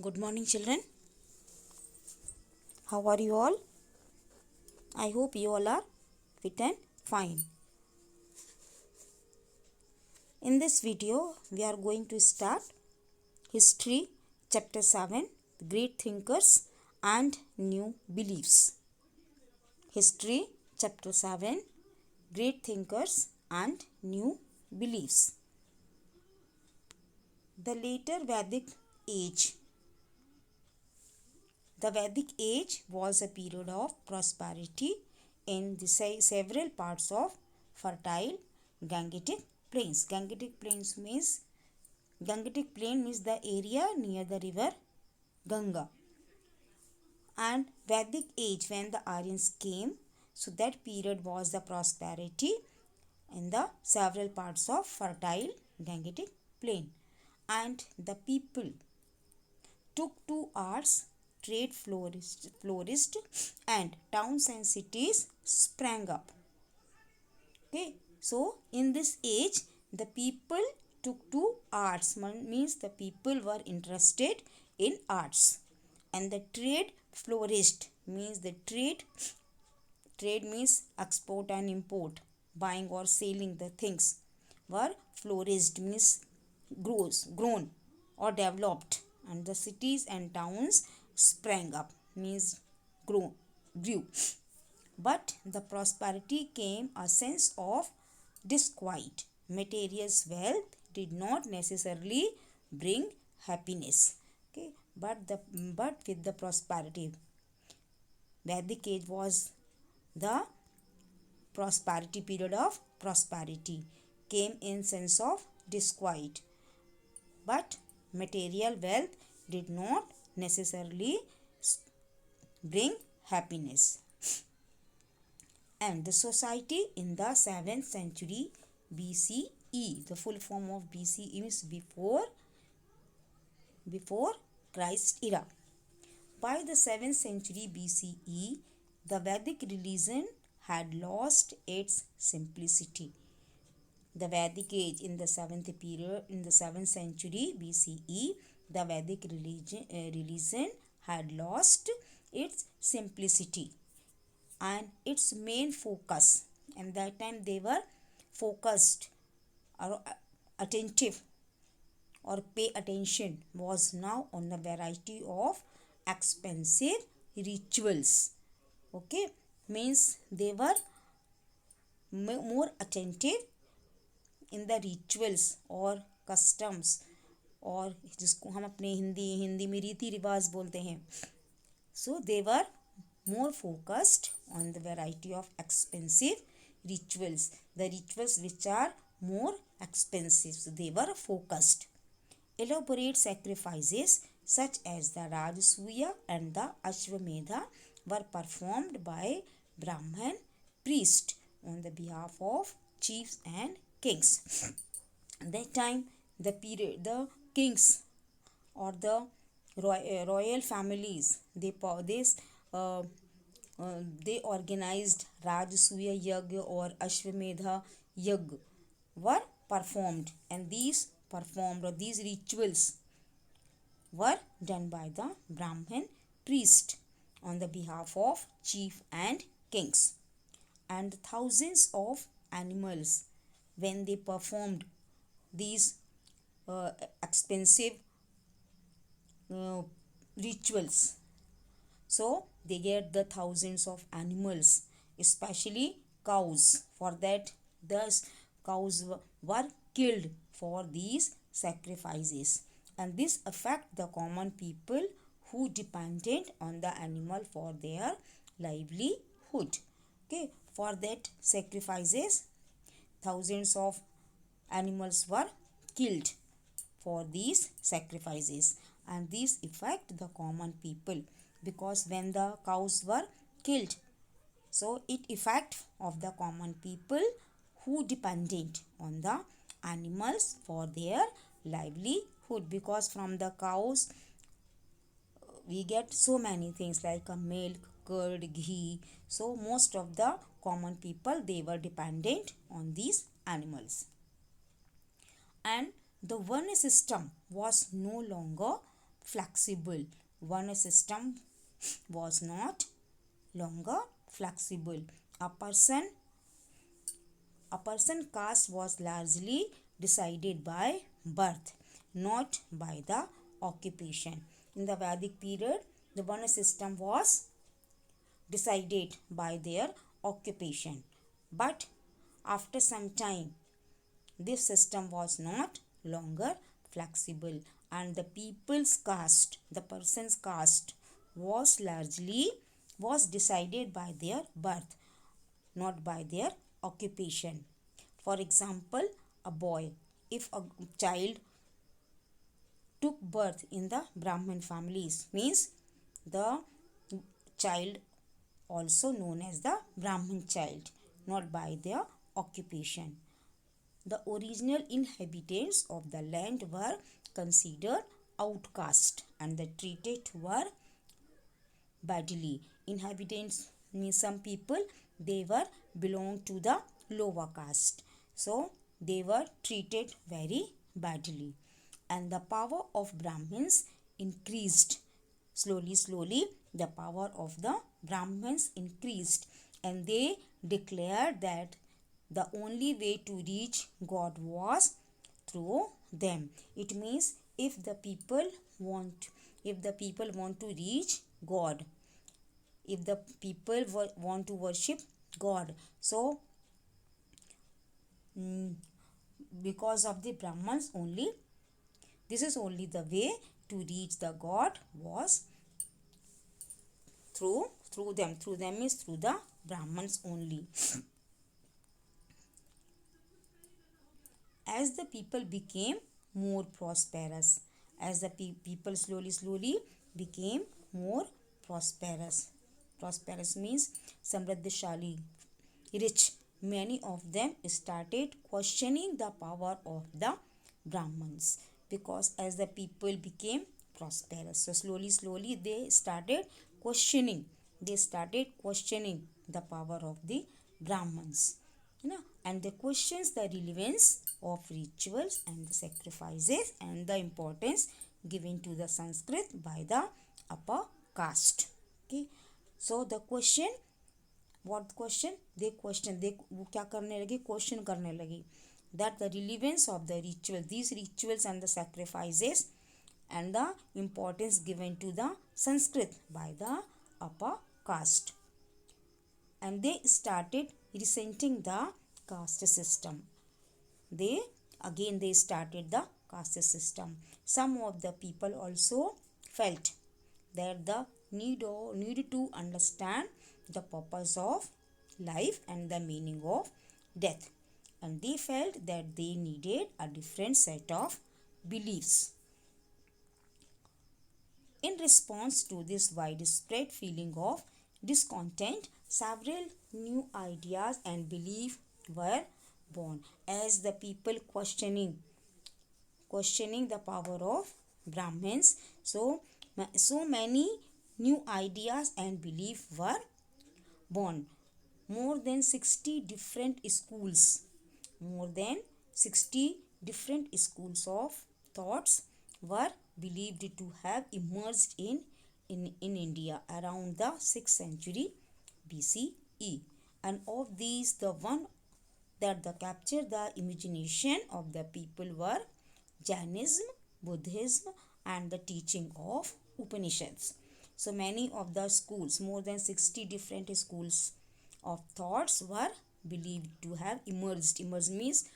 Good morning, children. How are you all? I hope you all are fit and fine. In this video, we are going to start History, Chapter 7, Great Thinkers and New Beliefs. History, Chapter 7, Great Thinkers and New Beliefs. The later Vedic age. The Vedic age was a period of prosperity in the several parts of fertile Gangetic plains. Gangetic plain means the area near the river Ganga. And Vedic age, when the Aryans came, so that period was the prosperity in the several parts of fertile Gangetic plain. And the people took to arts, trade flourished, and towns and cities sprang up. Okay, so in this age, the people took to arts, means the people were interested in arts, and the trade flourished, means the trade means export and import, buying or selling the things, were flourished means grown or developed, and the cities and towns sprang up means grew. But the prosperity came a sense of disquiet. Materials wealth did not necessarily bring happiness. Okay, but with the prosperity, Vedic age was the prosperity period of prosperity, came in sense of disquiet, but material wealth did not necessarily bring happiness. And the society in the 7th century BCE, the full form of BCE means before Christ era. By the 7th century BCE, the Vedic religion had lost its simplicity. The Vedic age in the 7th century BCE, the Vedic religion had lost its simplicity and its main focus. And that time they were focused or attentive or pay attention was now on a variety of expensive rituals. Okay, means they were more attentive in the rituals or customs, और जिसको हम अपने हिंदी में रीति रिवाज बोलते हैं. So they were more focused on the variety of expensive rituals, the rituals which are more expensive. So they were focused. Elaborate sacrifices such as the Rajasuya and the Ashwamedha were performed by Brahman priests on the behalf of chiefs and kings. At that time, the kings or the royal families, they organized Rajasuya Yagya or Ashwamedha Yagya were performed, and these rituals were done by the Brahmin priest on the behalf of chief and kings. And thousands of animals, when they performed these expensive rituals, so they get the thousands of animals, especially cows. For that, thus cows were killed for these sacrifices, and this affect the common people who depended on the animal for their livelihood. Okay, for that sacrifices, thousands of animals were killed for these sacrifices, and these affect the common people, because when the cows were killed, so it affect of the common people who dependent on the animals for their livelihood, because from the cows we get so many things like milk, curd, ghee. So most of the common people, they were dependent on these animals. And the Varna system was no longer flexible. One system was not longer flexible. A person caste was largely decided by birth, not by the occupation. In the Vedic period, the Varna system was decided by their occupation. But after some time, this system was not longer flexible, and the people's caste, the person's caste, was decided by their birth, not by their occupation. For example, a boy, if a child took birth in the Brahmin families, means the child also known as the Brahmin child, not by their occupation. The original inhabitants of the land were considered outcast and the treated were badly. Inhabitants means some people, they were belong to the lower caste, so they were treated very badly. And the power of Brahmins increased slowly. The power of the Brahmins increased, and they declared that the only way to reach God was through them. It means if the people want to reach God, if the people want to worship God, so because of the Brahmins only, this is only the way to reach the God was through them. Through them means through the Brahmins only. As the people became more prosperous, as the people slowly became more prosperous means samriddhishali, rich, many of them started questioning the power of the Brahmins, because as the people became prosperous, so slowly they started questioning the power of the Brahmins, and they questions the relevance of rituals and the sacrifices and the importance given to the Sanskrit by the upper caste. Okay, so the question, what question they question, they वो क्या करने लगे, question करने लगी that the relevance of the ritual, these rituals and the sacrifices and the importance given to the Sanskrit by the upper caste, and they started resenting the caste system. They started the caste system. Some of the people also felt that the need to understand the purpose of life and the meaning of death, and they felt that they needed a different set of beliefs. In response to this widespread feeling of discontent, several new ideas and beliefs were born, as the people questioning the power of Brahmins. So many new ideas and beliefs were born. More than 60 different schools of thoughts were believed to have emerged in India around the 6th century BCE, and of these, the one that captured the imagination of the people were Jainism, Buddhism, and the teaching of Upanishads. So many of the schools, more than 60 different schools of thoughts were believed to have emerged. Emerged means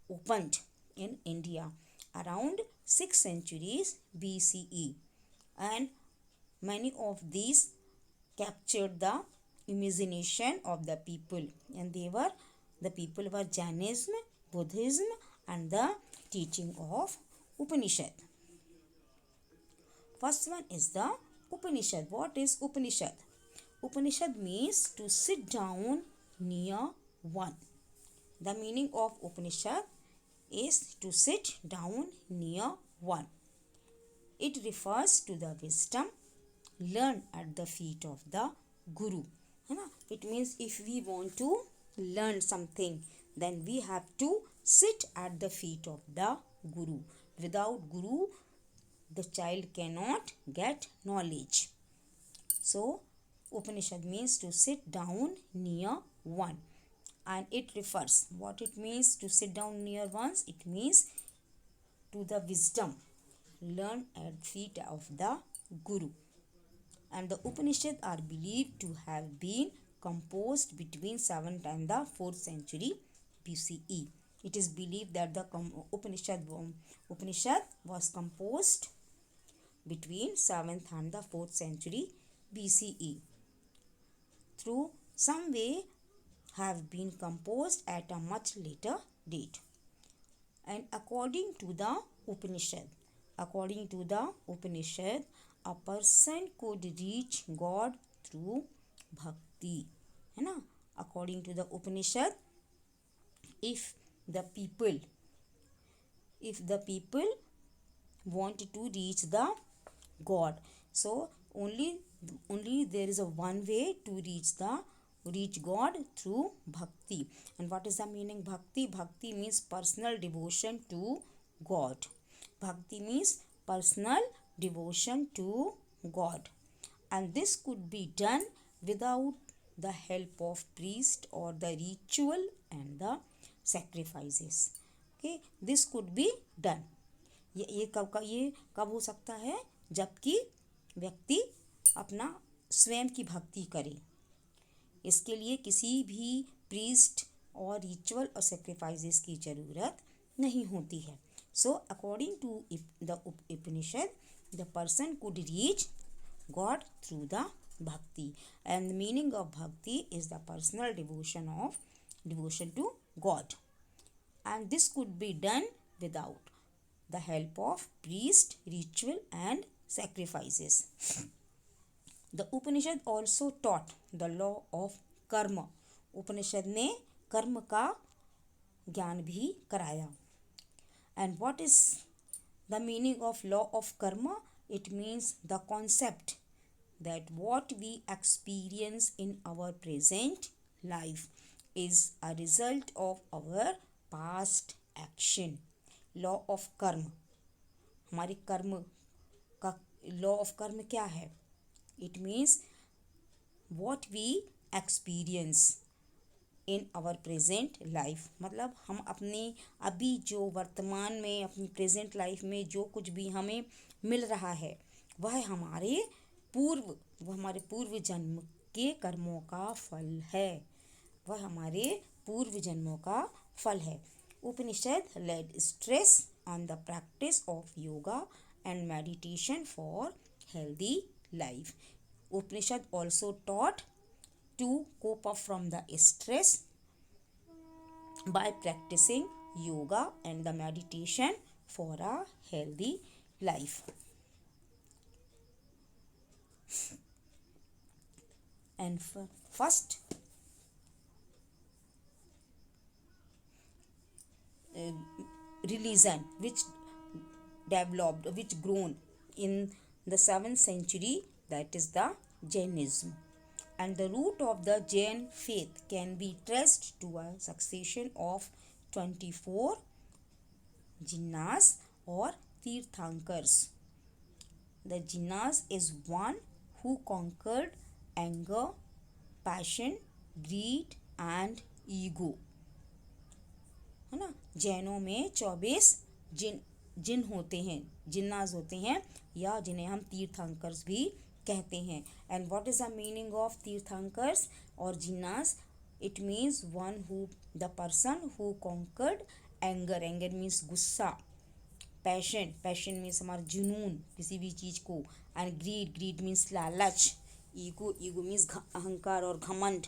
opened in India around 6 centuries BCE, and many of these captured the imagination of the people, and the people were Jainism, Buddhism, and the teaching of Upanishad. First one is the Upanishad. What is Upanishad? Upanishad means to sit down near one. The meaning of Upanishad is to sit down near one. It refers to the wisdom learned at the feet of the Guru. It means if we want to learn something, then we have to sit at the feet of the Guru. Without Guru, the child cannot get knowledge. So Upanishad means to sit down near one, and it refers what it means to sit down near ones. It means to the wisdom learned at feet of the Guru. And the Upanishads are believed to have been composed between 7th and the 4th century BCE. It is believed that the Upanishad was composed between 7th and the 4th century BCE. Through some way have been composed at a much later date. And according to the Upanishad, a person could reach God through bhakti, है ना. According to the Upanishad, if the people want to reach the God, so only there is a one way to reach God, through bhakti. And what is the meaning bhakti? Bhakti means personal devotion to God. Bhakti means personal devotion to God, and this could be done without the help of priest or the ritual and the sacrifices. Okay, this could be done. ये कब हो सकता है? जबकि व्यक्ति अपना स्वयं की भक्ति करे. इसके लिए किसी भी प्रीस्ट और रिचुअल और सेक्रीफाइसेस की ज़रूरत नहीं होती है. So according to the Upanishad, the person could reach God through the bhakti, and the meaning of bhakti is the personal devotion to God, and this could be done without the help of priest, ritual and sacrifices. The Upanishad also taught the law of karma. उपनिषद ने कर्म का ज्ञान भी कराया. And what is the meaning of law of karma? It means the concept that what we experience in our present life is a result of our past action. Law of karma, हमारे कर्म का law of karma क्या है? It means what we experience in our present life. मतलब हम अपने अभी जो वर्तमान में अपनी प्रेजेंट लाइफ में जो कुछ भी हमें मिल रहा है, वह हमारे पूर्व जन्म के कर्मों का फल है. वह हमारे पूर्व जन्मों का फल है. उपनिषद laid stress on the practice of yoga and meditation for healthy life. Upanishad also taught to cope up from the stress by practicing yoga and the meditation for a healthy life. And first religion which grown in the 7th century, that is the Jainism. And the root of the Jain faith can be traced to a succession of 24 jinnas or tirthankars. The jinnas is one who conquered anger, passion, greed and ego. है ना. जैनों में 24 जिन होते हैं, जिन्नास होते हैं, या जिन्हें हम तीर्थंकर्स भी कहते हैं. And what is the meaning of Tirthankars और Jinas? It means the person who conquered anger. Anger means गुस्सा. पैशन मीन्स हमारा जुनून किसी भी चीज़ को. एंड ग्रीड मीन्स लालच. ईगो मीन्स अहंकार और घमंड,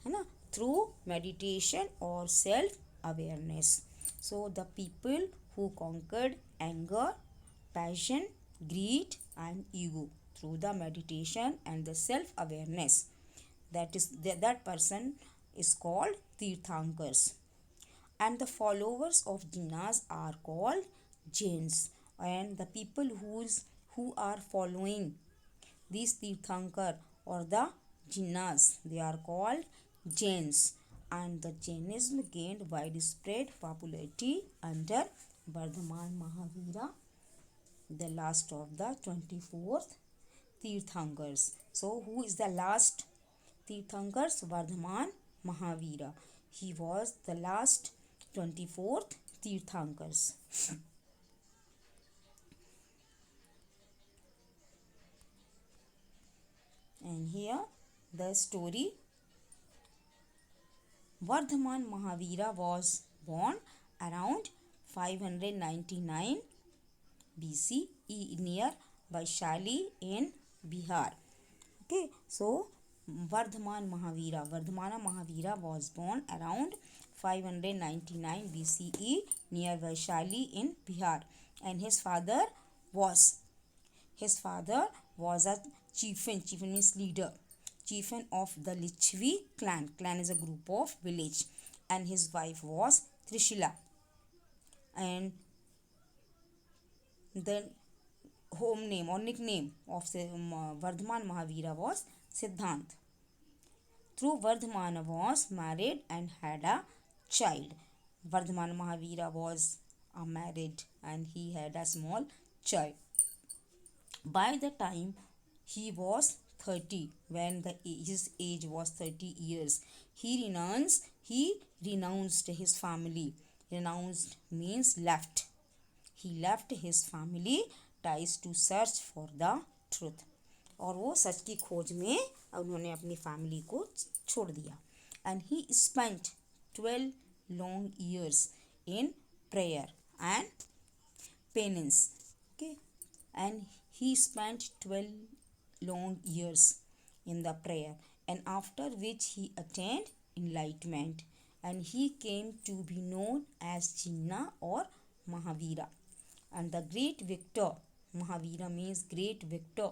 है ना. थ्रू मेडिटेशन और self awareness. So the people who conquered anger, passion, greed and ego through the meditation and the self awareness, that person is called tirthankars. And the followers of jinnas are called Jains. And the people who are following these tirthankar or the jinnas, they are called Jains. And the Jainism gained widespread popularity under Vardhaman Mahavira the last of the 24th Tirthankars. So who is the last Tirthankars? Vardhaman Mahavira. He was the last 24th Tirthankars. And here the story. Vardhaman Mahavira was born around 599 BCE near Vaishali in Bihar. Okay, so Vardhamana Mahavira was born around 599 BCE near Vaishali in Bihar, and his father was a chieftain. Chieftain means leader. Chieftain of the Lichvi clan. Clan is a group of village, and his wife was Trishila, and the home name or nickname of Vardhaman Mahavira was Siddhant. Through Vardhamana was married and had a child. Vardhaman Mahavira was married and he had a small child. By the time he was 30, when his age was 30 years, he renounced his family. Renounced means left. He left his family ties to search for the truth. और वो सच की खोज में उन्होंने अपनी family को छोड़ दिया. And he spent 12 long years in prayer and penance. Okay, and he spent 12 long years in the prayer, and after which he attained enlightenment, and he came to be known as Jinnah or Mahavira. And the great victor, Mahavira means great victor,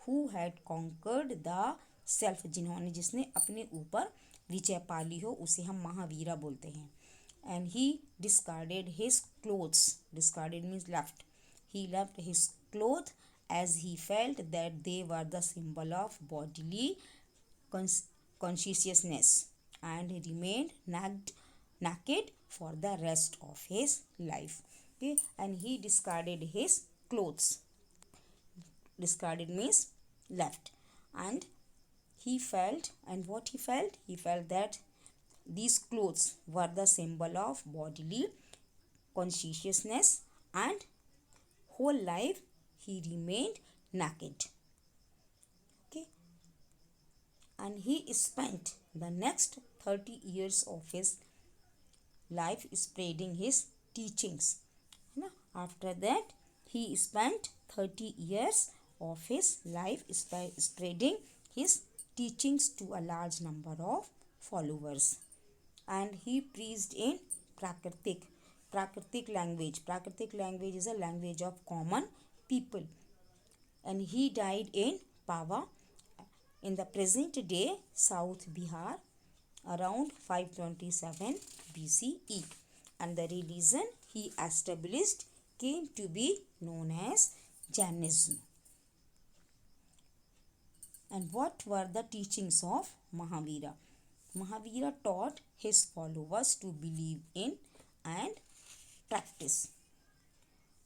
who had conquered the self. जिसने अपने ऊपर विजय पा ली हो उसे हम महावीरा बोलते हैं. And he discarded his clothes. Discarded means left. He left his clothes as he felt that they were the symbol of bodily consciousness, and he remained naked for the rest of his life. Okay, and he discarded his clothes. Discarded means left. And he felt, and what he felt? He felt that these clothes were the symbol of bodily consciousness, and whole life he remained naked. Okay, and he spent the next 30 years of his life spreading his teachings. After that, he spent 30 years of his life spreading his teachings to a large number of followers. And he preached in Prakritic language. Prakritic language is a language of common people. And he died in Pava in the present day South Bihar around 527 BCE. And the religion he established came to be known as Jainism. And what were the teachings of Mahavira? Mahavira taught his followers to believe in and practice.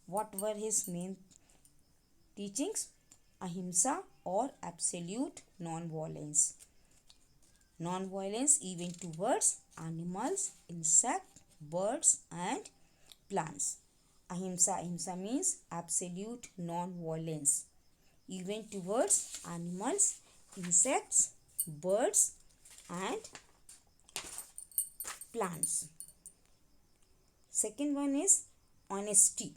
What were his main teachings? Ahimsa or absolute non-violence. Non-violence even towards animals, insects, birds and plants. Ahimsa means absolute non-violence, even towards animals, insects, birds and plants. Second one is honesty.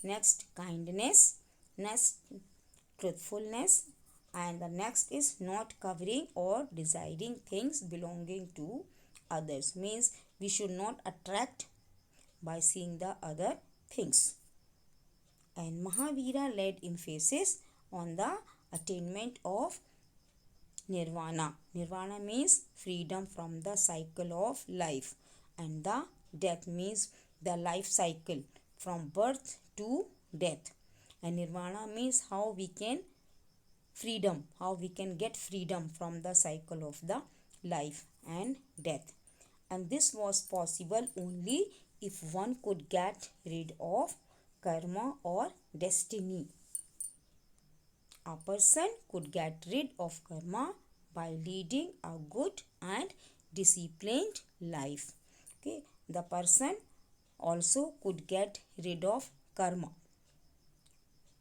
Next, kindness. Next, truthfulness. And the next is not covering or desiring things belonging to others. Means we should not attract by seeing the other things. And Mahavira laid emphasis on the attainment of nirvana. Nirvana means freedom from the cycle of life, and the death means the life cycle from birth to death. And nirvana means how we can get freedom from the cycle of the life and death. And this was possible only if one could get rid of karma or destiny. A person could get rid of karma by leading a good and disciplined life. Okay, the person also could get rid of karma.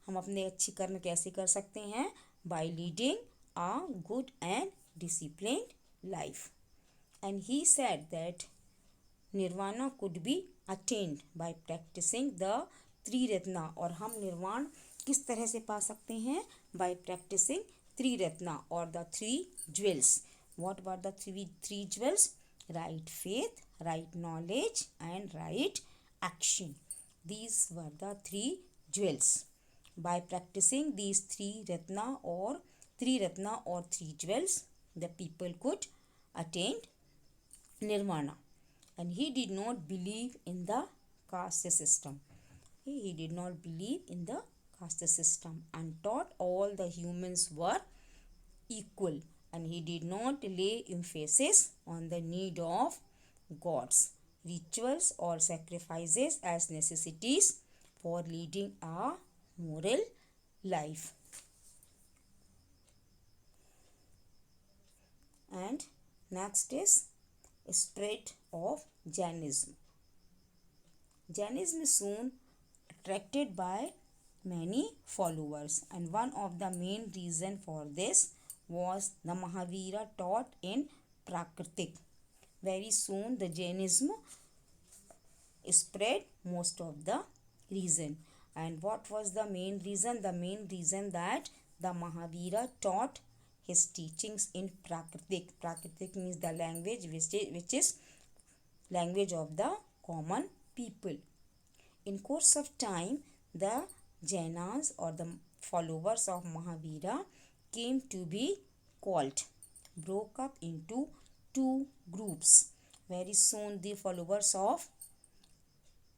हम अपने अच्छी कर्म कैसे कर सकते हैं? By leading a good and disciplined life. And he said that nirvana could be attained by practicing the Triratna. और हम निर्वाण किस तरह से पा सकते हैं? By practicing Triratna or the three jewels. What were the three jewels? Right faith, right knowledge and right action. These were the three jewels. By practicing these three ratna or three jewels, the people could attain nirvana. And he did not believe in the caste system. He did not believe in the caste system and thought all the humans were equal. And he did not lay emphasis on the need of gods, rituals or sacrifices as necessities for leading a moral life. And next is spread of Jainism. Jainism soon attracted by many followers, and one of the main reason for this was the Mahavira taught in Prakritik. Very soon the Jainism spread most of the reason. And what was the main reason? The main reason that the Mahavira taught his teachings in Prakritik. Prakritik means the language which is language of the common people. In course of time, the Jainas or the followers of Mahavira came to be called, broke up into two groups. Very soon the followers of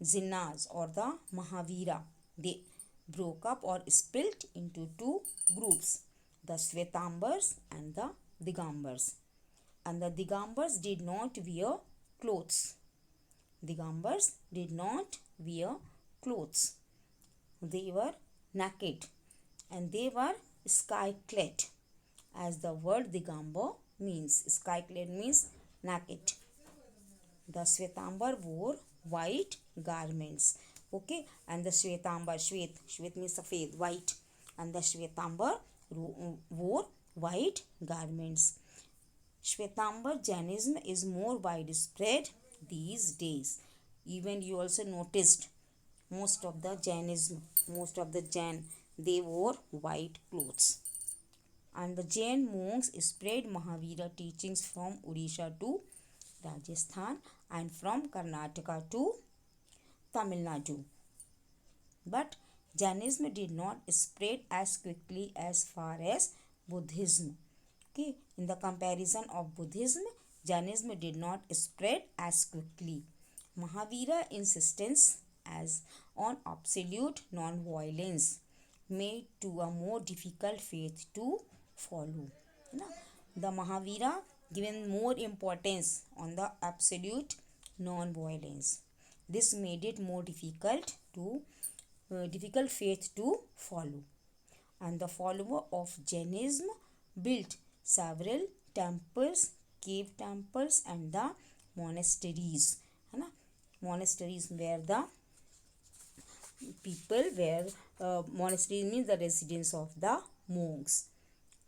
Jainas or the Mahavira, they broke up or split into two groups, the Shvetambars and the Digambars. And the Digambars did not wear clothes. Digambars did not wear clothes. They were naked and they were sky-clad, as the word Digambar means. Sky-clad means naked. The Shvetambar wore white garments. Okay, and the Shvetambar, Shvet means safed, white, and the Shvetambar wore white garments. Shvetambar Jainism is more widespread these days. Even you also noticed most of the Jain, they wore white clothes. And the Jain monks spread Mahavira teachings from Odisha to Rajasthan and from Karnataka to Tamil Nadu. But Jainism did not spread as quickly as far as Buddhism. Okay, in the comparison of Buddhism, Jainism did not spread as quickly. Mahavira insistence as on absolute non-violence made to a more difficult faith to follow. The Mahavira given more importance on the absolute non-violence. This made it more difficult faith to follow. And the follower of Jainism built several temples, cave temples and the monasteries. Monasteries where the people were, monasteries means the residence of the monks.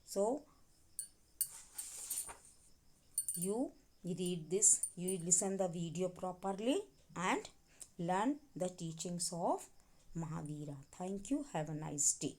So you read this, you listen the video properly and learn the teachings of Mahavira. Thank you. Have a nice day.